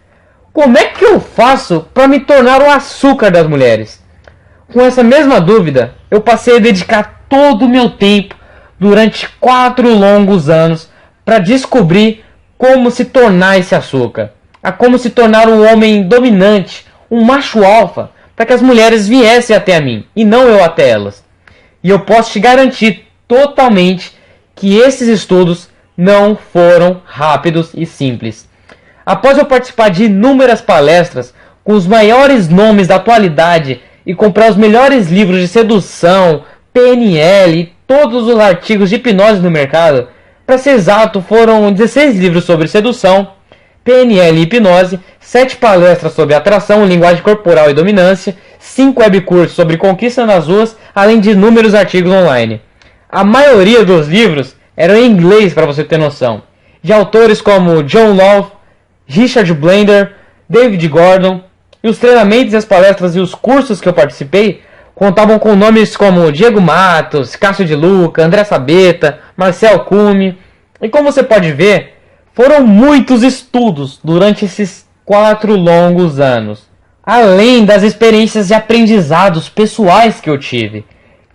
Como é que eu faço para me tornar o açúcar das mulheres? Com essa mesma dúvida, eu passei a dedicar todo o meu tempo durante 4 longos anos para descobrir como se tornar esse açúcar, a como se tornar um homem dominante, um macho alfa, para que as mulheres viessem até mim e não eu até elas. E eu posso te garantir totalmente que esses estudos não foram rápidos e simples. Após eu participar de inúmeras palestras com os maiores nomes da atualidade e comprar os melhores livros de sedução, PNL e todos os artigos de hipnose no mercado, para ser exato, foram 16 livros sobre sedução, PNL e hipnose, 7 palestras sobre atração, linguagem corporal e dominância, 5 webcursos sobre conquista nas ruas, além de inúmeros artigos online. A maioria dos livros eram em inglês, para você ter noção, de autores como John Love, Richard Blender, David Gordon, e os treinamentos, as palestras e os cursos que eu participei contavam com nomes como Diego Matos, Cássio de Luca, André Sabeta, Marcel Cume. E como você pode ver, foram muitos estudos durante esses 4 longos anos, além das experiências e aprendizados pessoais que eu tive.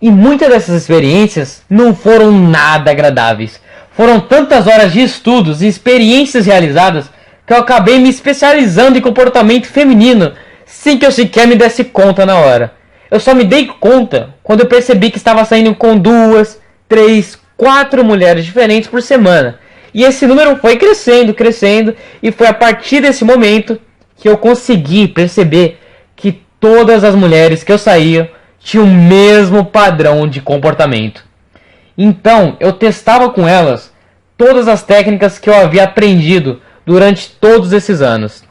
E muitas dessas experiências não foram nada agradáveis. Foram tantas horas de estudos e experiências realizadas que eu acabei me especializando em comportamento feminino sem que eu sequer me desse conta na hora. Eu só me dei conta quando eu percebi que estava saindo com 2, 3, 4 mulheres diferentes por semana. E esse número foi crescendo, crescendo, e foi a partir desse momento que eu consegui perceber que todas as mulheres que eu saía tinham o mesmo padrão de comportamento. Então eu testava com elas todas as técnicas que eu havia aprendido durante todos esses anos.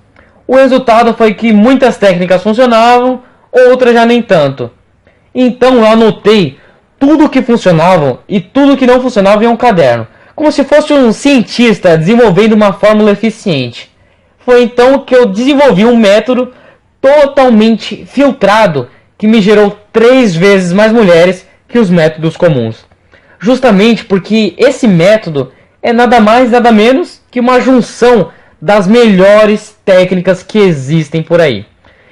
O resultado foi que muitas técnicas funcionavam, outras já nem tanto. Então eu anotei tudo o que funcionava e tudo o que não funcionava em um caderno, como se fosse um cientista desenvolvendo uma fórmula eficiente. Foi então que eu desenvolvi um método totalmente filtrado que me gerou 3 vezes mais mulheres que os métodos comuns. Justamente porque esse método é nada mais nada menos que uma junção das melhores técnicas que existem por aí.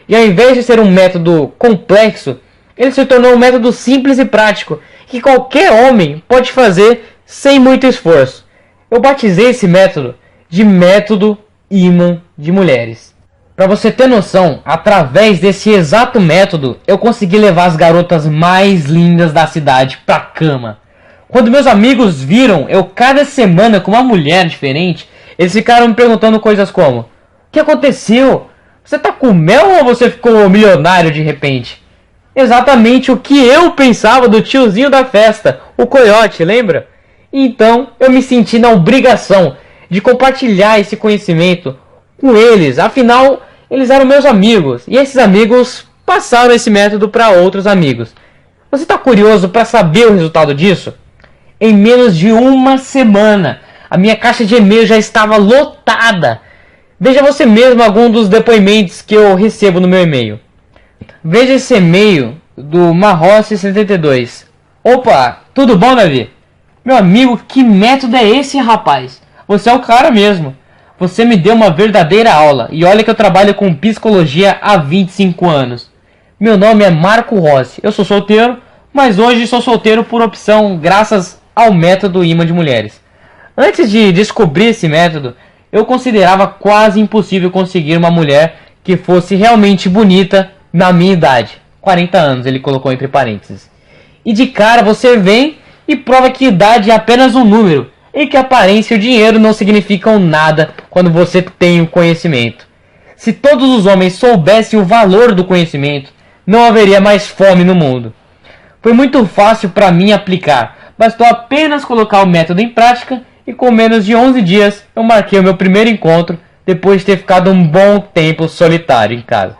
E ao invés de ser um método complexo, ele se tornou um método simples e prático, que qualquer homem pode fazer sem muito esforço. Eu batizei esse método de método imã de mulheres. Para você ter noção, através desse exato método, eu consegui levar as garotas mais lindas da cidade pra cama. Quando meus amigos viram eu cada semana com uma mulher diferente, eles ficaram me perguntando coisas como: o que aconteceu? Você tá com mel ou você ficou milionário de repente? Exatamente o que eu pensava do tiozinho da festa, o coiote, lembra? Então eu me senti na obrigação de compartilhar esse conhecimento com eles, afinal eles eram meus amigos e esses amigos passaram esse método para outros amigos. Você está curioso para saber o resultado disso? Em menos de uma semana, a minha caixa de e-mail já estava lotada. Veja você mesmo algum dos depoimentos que eu recebo no meu e-mail. Veja esse e-mail do Marrossi72. Opa, tudo bom, Davi? Meu amigo, que método é esse, rapaz? Você é o cara mesmo. Você me deu uma verdadeira aula. E olha que eu trabalho com psicologia há 25 anos. Meu nome é Marco Rossi. Eu sou solteiro, mas hoje sou solteiro por opção, graças ao método imã de mulheres. Antes de descobrir esse método, eu considerava quase impossível conseguir uma mulher que fosse realmente bonita na minha idade. 40 anos, ele colocou entre parênteses. E de cara você vem e prova que idade é apenas um número e que aparência e o dinheiro não significam nada quando você tem o conhecimento. Se todos os homens soubessem o valor do conhecimento, não haveria mais fome no mundo. Foi muito fácil para mim aplicar. Bastou apenas colocar o método em prática e com menos de 11 dias eu marquei o meu primeiro encontro depois de ter ficado um bom tempo solitário em casa.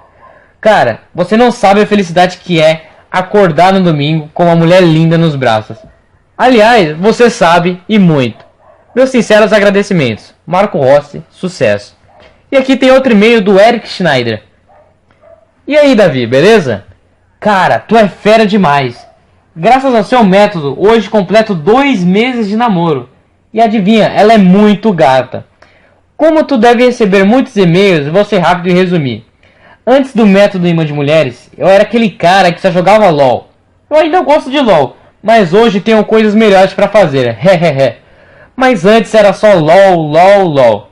Cara, você não sabe a felicidade que é acordar no domingo com uma mulher linda nos braços. Aliás, você sabe e muito. Meus sinceros agradecimentos. Marco Rossi, sucesso. E aqui tem outro e-mail do Eric Schneider. E aí, Davi, beleza? Cara, tu é fera demais. Graças ao seu método, hoje completo 2 meses de namoro. E adivinha, ela é muito gata. Como tu deve receber muitos e-mails, vou ser rápido e resumir. Antes do método Imã de Mulheres, eu era aquele cara que só jogava LOL. Eu ainda gosto de LOL, mas hoje tenho coisas melhores pra fazer. Hehehe. Mas antes era só LOL.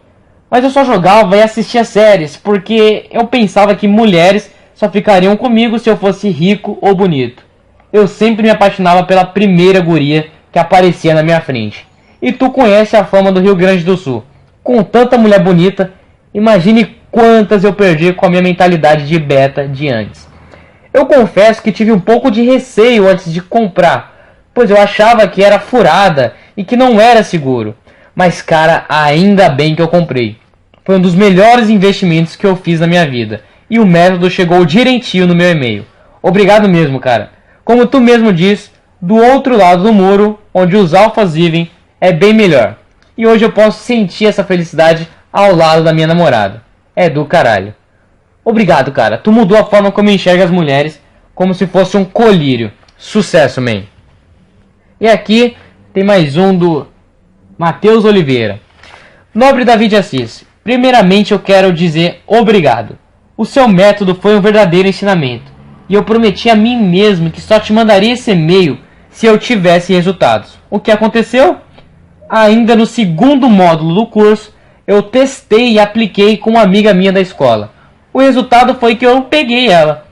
Mas eu só jogava e assistia séries, porque eu pensava que mulheres só ficariam comigo se eu fosse rico ou bonito. Eu sempre me apaixonava pela primeira guria que aparecia na minha frente. E tu conhece a fama do Rio Grande do Sul. Com tanta mulher bonita, imagine quantas eu perdi com a minha mentalidade de beta de antes. Eu confesso que tive um pouco de receio antes de comprar, pois eu achava que era furada e que não era seguro. Mas cara, ainda bem que eu comprei. Foi um dos melhores investimentos que eu fiz na minha vida. E o método chegou direitinho no meu e-mail. Obrigado mesmo, cara. Como tu mesmo diz, do outro lado do muro, onde os alfas vivem, é bem melhor. E hoje eu posso sentir essa felicidade ao lado da minha namorada. É do caralho. Obrigado, cara. Tu mudou a forma como eu enxergo as mulheres, como se fosse um colírio. Sucesso, man. E aqui tem mais um do Matheus Oliveira. Nobre Davi de Assis, primeiramente eu quero dizer obrigado. O seu método foi um verdadeiro ensinamento. E eu prometi a mim mesmo que só te mandaria esse e-mail se eu tivesse resultados. O que aconteceu? Ainda no segundo módulo do curso, eu testei e apliquei com uma amiga minha da escola. O resultado foi que eu peguei ela.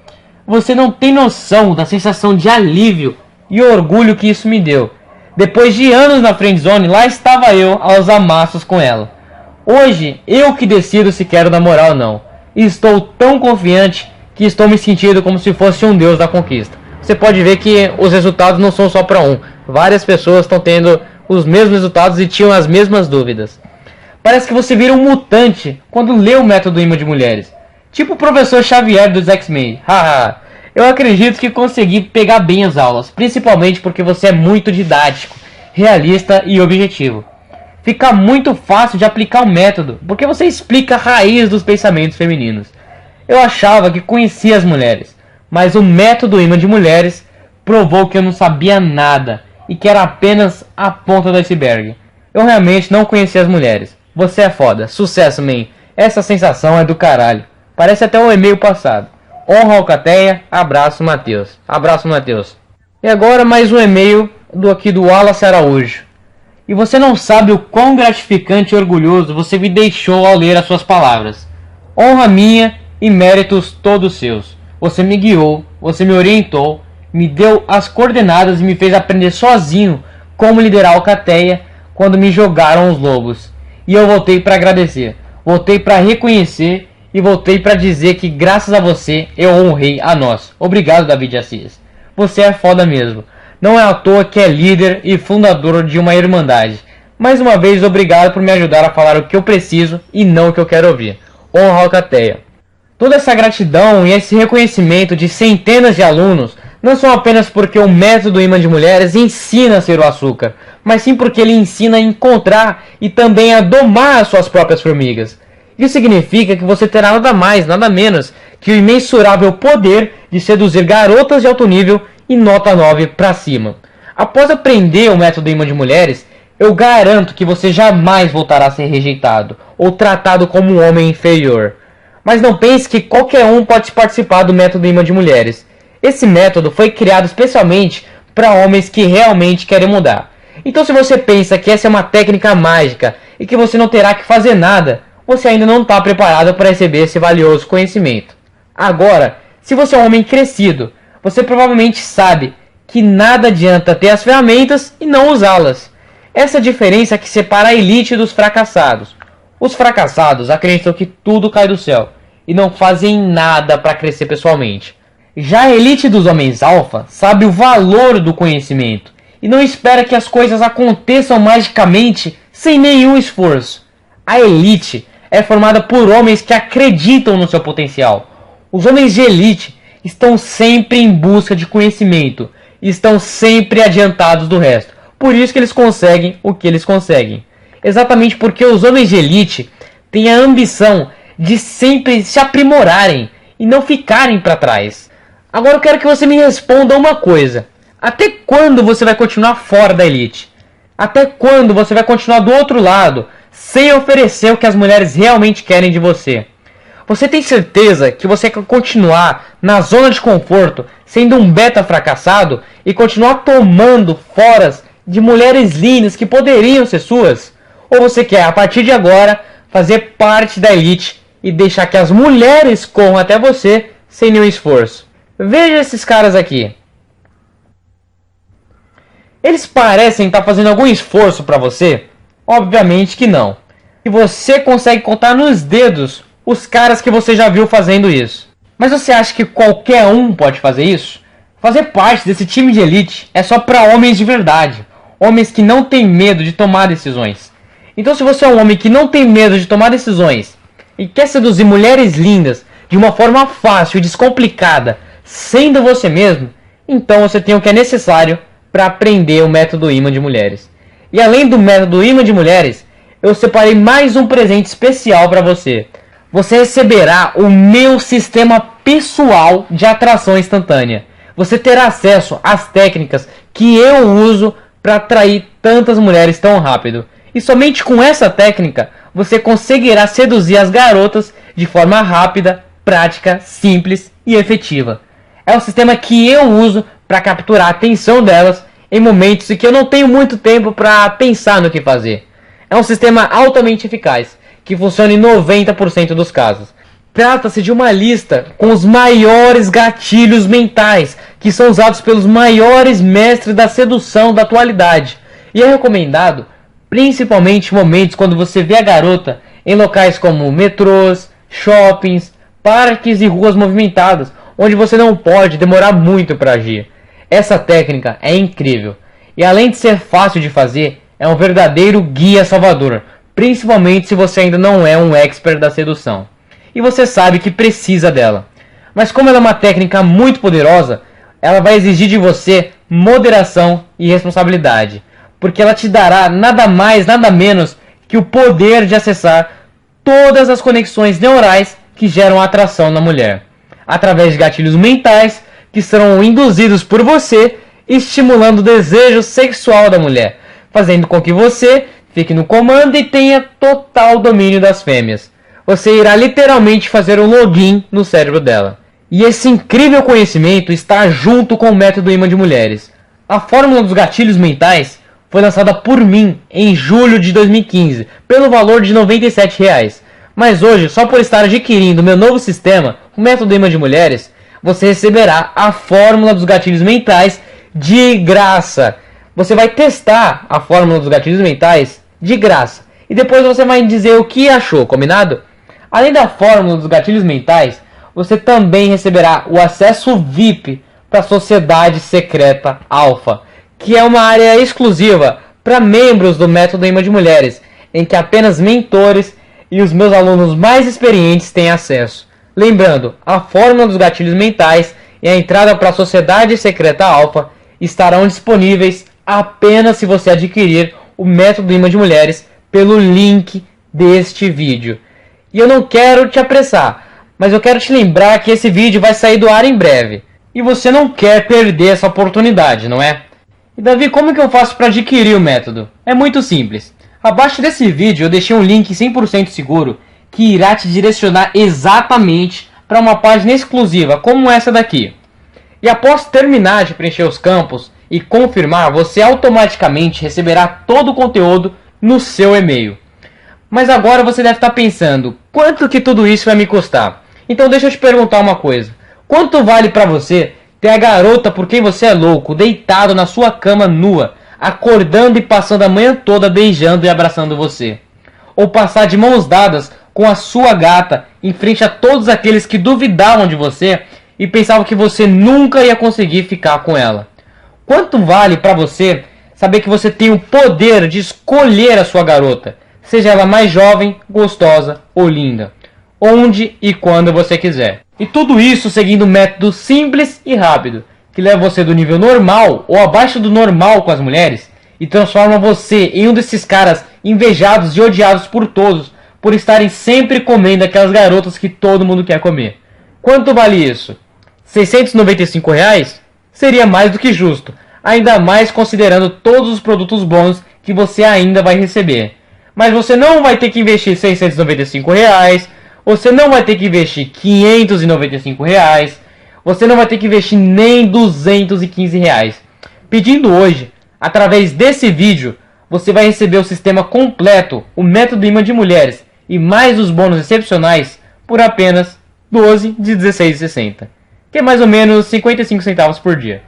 Você não tem noção da sensação de alívio e orgulho que isso me deu. Depois de anos na friendzone, lá estava eu aos amassos com ela. Hoje, eu que decido se quero namorar ou não. E estou tão confiante que estou me sentindo como se fosse um deus da conquista. Você pode ver que os resultados não são só para um. Várias pessoas estão tendo os mesmos resultados e tinham as mesmas dúvidas. Parece que você vira um mutante quando lê o método Imã de Mulheres. Tipo o professor Xavier dos X-Men. Haha. Eu acredito que consegui pegar bem as aulas, principalmente porque você é muito didático, realista e objetivo. Fica muito fácil de aplicar o método, porque você explica a raiz dos pensamentos femininos. Eu achava que conhecia as mulheres, mas o método Imã de Mulheres provou que eu não sabia nada e que era apenas a ponta do iceberg. Eu realmente não conhecia as mulheres. Você é foda. Sucesso, man. Essa sensação é do caralho. Parece até um e-mail passado. Honra Alcateia. Abraço, Matheus. Abraço, Matheus. E agora mais um e-mail do Wallace Araújo. E você não sabe o quão gratificante e orgulhoso você me deixou ao ler as suas palavras. Honra minha e méritos todos seus. Você me guiou, você me orientou, me deu as coordenadas e me fez aprender sozinho como liderar a Alcateia quando me jogaram os lobos. E eu voltei para agradecer, voltei para reconhecer e voltei para dizer que graças a você eu honrei a nós. Obrigado, Davi de Assis. Você é foda mesmo. Não é à toa que é líder e fundador de uma irmandade. Mais uma vez, obrigado por me ajudar a falar o que eu preciso e não o que eu quero ouvir. Honra Alcateia. Toda essa gratidão e esse reconhecimento de centenas de alunos não são apenas porque o método Imã de Mulheres ensina a ser o açúcar, mas sim porque ele ensina a encontrar e também a domar as suas próprias formigas. Isso significa que você terá nada mais, nada menos que o imensurável poder de seduzir garotas de alto nível e nota 9 para cima. Após aprender o método Imã de Mulheres, eu garanto que você jamais voltará a ser rejeitado ou tratado como um homem inferior. Mas não pense que qualquer um pode participar do método Imã de Mulheres. Esse método foi criado especialmente para homens que realmente querem mudar. Então se você pensa que essa é uma técnica mágica e que você não terá que fazer nada, você ainda não está preparado para receber esse valioso conhecimento. Agora, se você é um homem crescido, você provavelmente sabe que nada adianta ter as ferramentas e não usá-las. Essa diferença que separa a elite dos fracassados. Os fracassados acreditam que tudo cai do céu e não fazem nada para crescer pessoalmente. Já a elite dos homens alfa sabe o valor do conhecimento e não espera que as coisas aconteçam magicamente sem nenhum esforço. A elite é formada por homens que acreditam no seu potencial. Os homens de elite estão sempre em busca de conhecimento e estão sempre adiantados do resto, Por isso que eles conseguem o que eles conseguem. Exatamente porque os homens de elite têm a ambição de sempre se aprimorarem e não ficarem para trás. Agora eu quero que você me responda uma coisa. Até quando você vai continuar fora da elite? Até quando você vai continuar do outro lado, sem oferecer o que as mulheres realmente querem de você? Você tem certeza que você quer continuar na zona de conforto, sendo um beta fracassado e continuar tomando foras de mulheres lindas que poderiam ser suas? Ou você quer, a partir de agora, fazer parte da elite e deixar que as mulheres corram até você sem nenhum esforço? Veja esses caras aqui. Eles parecem estar fazendo algum esforço para você? Obviamente que não. E você consegue contar nos dedos os caras que você já viu fazendo isso. Mas você acha que qualquer um pode fazer isso? Fazer parte desse time de elite é só para homens de verdade. Homens que não têm medo de tomar decisões. Então se você é um homem que não tem medo de tomar decisões e quer seduzir mulheres lindas de uma forma fácil e descomplicada, sendo você mesmo, então você tem o que é necessário para aprender o método imã de mulheres. E além do método imã de mulheres, eu separei mais um presente especial para você. Você receberá o meu sistema pessoal de atração instantânea. Você terá acesso às técnicas que eu uso para atrair tantas mulheres tão rápido. E somente com essa técnica você conseguirá seduzir as garotas de forma rápida, prática, simples e efetiva. É o sistema que eu uso para capturar a atenção delas em momentos em que eu não tenho muito tempo para pensar no que fazer. É um sistema altamente eficaz, que funciona em 90% dos casos. Trata-se de uma lista com os maiores gatilhos mentais, que são usados pelos maiores mestres da sedução da atualidade. E é recomendado principalmente em momentos quando você vê a garota em locais como metrôs, shoppings, parques e ruas movimentadas, onde você não pode demorar muito para agir. Essa técnica é incrível e, além de ser fácil de fazer, é um verdadeiro guia salvador, principalmente se você ainda não é um expert da sedução e você sabe que precisa dela. Mas como ela é uma técnica muito poderosa, ela vai exigir de você moderação e responsabilidade, porque ela te dará nada mais, nada menos que o poder de acessar todas as conexões neurais que geram atração na mulher, através de gatilhos mentais que serão induzidos por você, estimulando o desejo sexual da mulher, fazendo com que você fique no comando e tenha total domínio das fêmeas. Você irá literalmente fazer um login no cérebro dela. E esse incrível conhecimento está junto com o método imã de mulheres. A fórmula dos gatilhos mentais foi lançada por mim em julho de 2015, pelo valor de R$ 97. Mas hoje, só por estar adquirindo meu novo sistema, o método imã de mulheres, você receberá a fórmula dos gatilhos mentais de graça. Você vai testar a fórmula dos gatilhos mentais de graça. E depois você vai dizer o que achou, combinado? Além da fórmula dos gatilhos mentais, você também receberá o acesso VIP para a Sociedade Secreta Alpha, que é uma área exclusiva para membros do método imã de mulheres, em que apenas mentores e os meus alunos mais experientes têm acesso. Lembrando, a fórmula dos gatilhos mentais e a entrada para a Sociedade Secreta Alpha estarão disponíveis apenas se você adquirir o método imã de mulheres pelo link deste vídeo. E eu não quero te apressar, mas eu quero te lembrar que esse vídeo vai sair do ar em breve. E você não quer perder essa oportunidade, não é? E Davi, como que eu faço para adquirir o método? É muito simples. Abaixo desse vídeo eu deixei um link 100% seguro que irá te direcionar exatamente para uma página exclusiva como essa daqui. E após terminar de preencher os campos e confirmar, você automaticamente receberá todo o conteúdo no seu e-mail. Mas agora você deve estar pensando, quanto que tudo isso vai me custar? Então deixa eu te perguntar uma coisa. Quanto vale para você ter a garota por quem você é louco, deitado na sua cama nua, acordando e passando a manhã toda beijando e abraçando você? Ou passar de mãos dadas com a sua gata em frente a todos aqueles que duvidavam de você e pensavam que você nunca ia conseguir ficar com ela? Quanto vale para você saber que você tem o poder de escolher a sua garota, seja ela mais jovem, gostosa ou linda, onde e quando você quiser? E tudo isso seguindo um método simples e rápido, que leva você do nível normal ou abaixo do normal com as mulheres e transforma você em um desses caras invejados e odiados por todos por estarem sempre comendo aquelas garotas que todo mundo quer comer. Quanto vale isso? R$ 695 reais? Seria mais do que justo, ainda mais considerando todos os produtos bons que você ainda vai receber. Mas você não vai ter que investir R$ 695 reais, você não vai ter que investir R$ 595 reais, você não vai ter que investir nem R$ 215 reais. Pedindo hoje, através desse vídeo, você vai receber o sistema completo, o método imã de mulheres e mais os bônus excepcionais por apenas R$ 12 de R$ 16,60, que é mais ou menos 55 centavos por dia.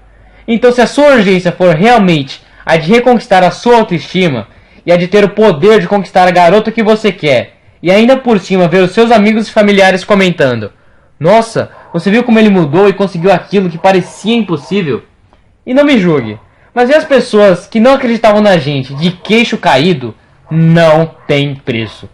Então, se a sua urgência for realmente a de reconquistar a sua autoestima e a de ter o poder de conquistar a garota que você quer, e ainda por cima ver os seus amigos e familiares comentando: nossa, você viu como ele mudou e conseguiu aquilo que parecia impossível? E não me julgue, mas e as pessoas que não acreditavam na gente de queixo caído? Não tem preço.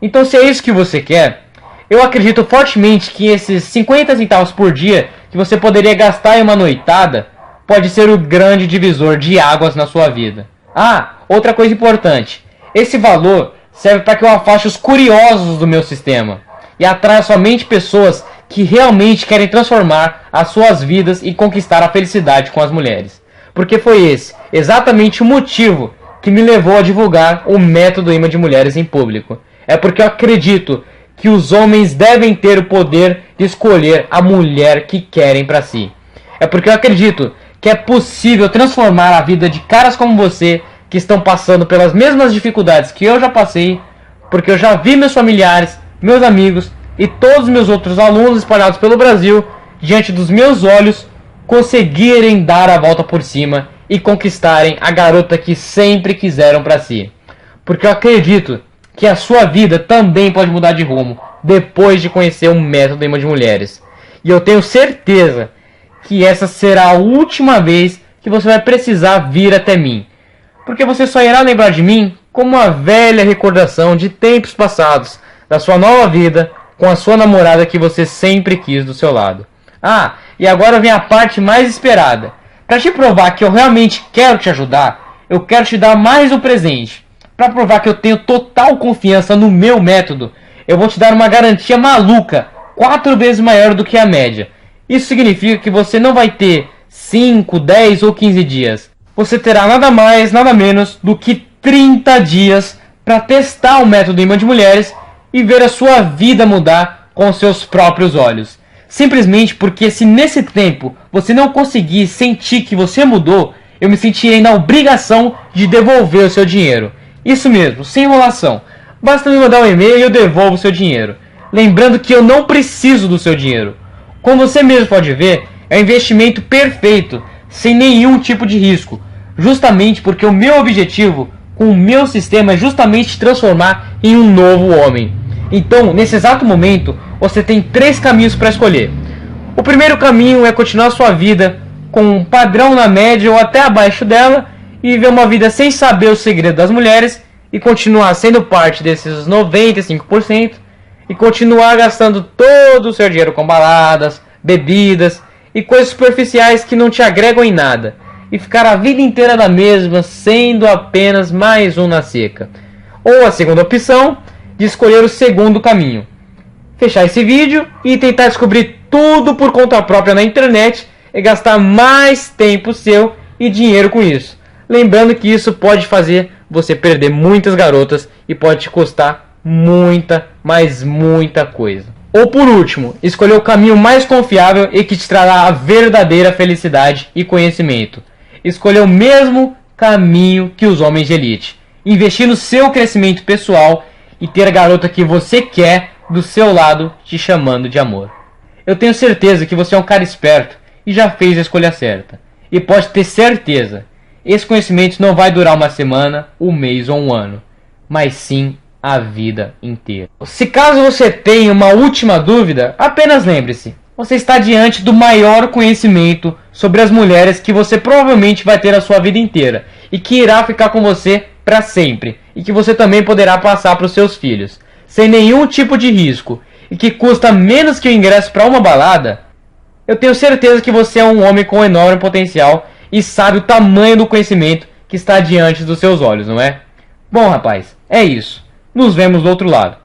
Então, se é isso que você quer, eu acredito fortemente que esses 50 centavos por dia que você poderia gastar em uma noitada pode ser o grande divisor de águas na sua vida. Ah, outra coisa importante. Esse valor serve para que eu afaste os curiosos do meu sistema e atraia somente pessoas que realmente querem transformar as suas vidas e conquistar a felicidade com as mulheres. Porque foi esse exatamente o motivo que me levou a divulgar o método imã de mulheres em público. É porque eu acredito que os homens devem ter o poder de escolher a mulher que querem para si. É porque eu acredito que é possível transformar a vida de caras como você, que estão passando pelas mesmas dificuldades que eu já passei, porque eu já vi meus familiares, meus amigos e todos os meus outros alunos espalhados pelo Brasil, diante dos meus olhos, conseguirem dar a volta por cima e conquistarem a garota que sempre quiseram para si. Porque eu acredito que a sua vida também pode mudar de rumo depois de conhecer o método imã de mulheres. E eu tenho certeza que essa será a última vez que você vai precisar vir até mim. Porque você só irá lembrar de mim como uma velha recordação de tempos passados, da sua nova vida, com a sua namorada que você sempre quis do seu lado. Ah, e agora vem a parte mais esperada. Para te provar que eu realmente quero te ajudar, eu quero te dar mais um presente. Para provar que eu tenho total confiança no meu método, eu vou te dar uma garantia maluca, 4 vezes maior do que a média. Isso significa que você não vai ter 5, 10 ou 15 dias. Você terá nada mais, nada menos do que 30 dias para testar o método imã de mulheres e ver a sua vida mudar com seus próprios olhos. Simplesmente porque se nesse tempo você não conseguir sentir que você mudou, eu me sentirei na obrigação de devolver o seu dinheiro. Isso mesmo, sem enrolação. Basta me mandar um e-mail e eu devolvo o seu dinheiro. Lembrando que eu não preciso do seu dinheiro. Como você mesmo pode ver, é um investimento perfeito, sem nenhum tipo de risco. Justamente porque o meu objetivo com o meu sistema é justamente te transformar em um novo homem. Então, nesse exato momento, você tem 3 caminhos para escolher. O primeiro caminho é continuar sua vida com um padrão na média ou até abaixo dela, e viver uma vida sem saber o segredo das mulheres e continuar sendo parte desses 95% e continuar gastando todo o seu dinheiro com baladas, bebidas e coisas superficiais que não te agregam em nada e ficar a vida inteira na mesma, sendo apenas mais um na seca. Ou a segunda opção, de escolher o segundo caminho. Fechar esse vídeo e tentar descobrir tudo por conta própria na internet e gastar mais tempo seu e dinheiro com isso. Lembrando que isso pode fazer você perder muitas garotas e pode te custar muita, mas muita coisa. Ou por último, escolher o caminho mais confiável e que te trará a verdadeira felicidade e conhecimento. Escolher o mesmo caminho que os homens de elite. Investir no seu crescimento pessoal e ter a garota que você quer do seu lado te chamando de amor. Eu tenho certeza que você é um cara esperto e já fez a escolha certa. E pode ter certeza, esse conhecimento não vai durar uma semana, um mês ou um ano, mas sim a vida inteira. Se caso você tenha uma última dúvida, apenas lembre-se, você está diante do maior conhecimento sobre as mulheres que você provavelmente vai ter a sua vida inteira e que irá ficar com você para sempre e que você também poderá passar para os seus filhos, sem nenhum tipo de risco e que custa menos que o ingresso para uma balada. Eu tenho certeza que você é um homem com enorme potencial e sabe o tamanho do conhecimento que está diante dos seus olhos, não é? Bom, rapaz, é isso. Nos vemos do outro lado.